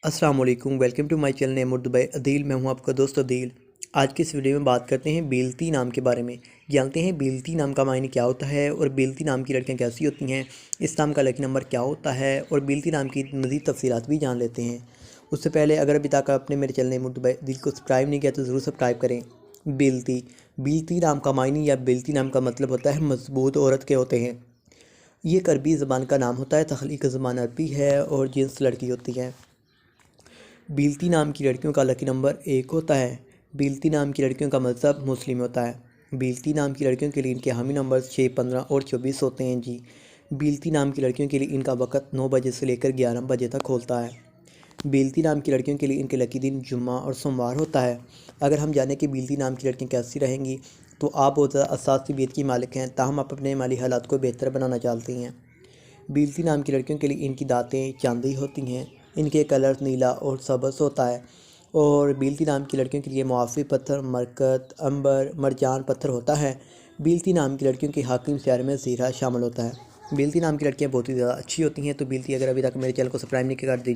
अस्सलाम वालेकुम, welcome to my channel name Urdu by Adeel. मैं हूं आपका दोस्त अदील। आज की इस वीडियो में बात करते हैं बेलती नाम के बारे में। जानते हैं बेलती नाम का मायने क्या होता है और बेलती नाम की लड़कियां कैसी होती हैं, इस नाम का लकी नंबर क्या होता है और बेलती नाम की मज़ीद तफसीलात भी जान लेते हैं। उससे पहले अगर अभी तक आपने मेरे channel name Urdu by Adeel को सब्सक्राइब नहीं किया तो ज़रूर सब्सक्राइब करें। बेलती बेलती नाम का मायने या बेलती नाम का मतलब होता है मजबूत औरत के होते हैं। ये एक अरबी ज़बान का नाम होता है, तख्लीक़ ज़बान अरबी है और जिन्स लड़की होती है। बेलती नाम की लड़कियों का लकी नंबर 1 होता है। बेलती नाम की लड़कियों का मज़हब मुस्लिम होता है। बेलती नाम की लड़कियों के लिए इनके हामी नंबर 6, 15 और 24 होते हैं जी। बेलती नाम की लड़कियों के लिए इनका वक़्त 9 बजे से लेकर 11 बजे तक होता है। बेलती नाम की लड़कियों के लिए इनके लकी दिन जुम्मा और सोमवार होता है। अगर हम जानें कि बेलती नाम की लड़कियाँ कैसी रहेंगी, तो आप बहुत ज़्यादा हसास तबीयत की मालिक हैं, ताहम आप अपने माली हालात को बेहतर बनाना चाहती हैं। बेलती नाम की लड़कियों के लिए इनकी दाँतें चांदी होती हैं। इनके कलर नीला और सब्ज़ होता है। और बेलती नाम की लड़कियों के लिए मुआफ़ी पत्थर मरकत, अंबर, मरजान पत्थर होता है। बेलती नाम की लड़कियों के हाकिम सियार में ज़ीरा शामिल होता है। बेलती नाम की लड़कियां बहुत ही ज़्यादा अच्छी होती हैं। तो बेलती अगर अभी तक मेरे चैनल को सब्सक्राइब नहीं किया कर दीजिए।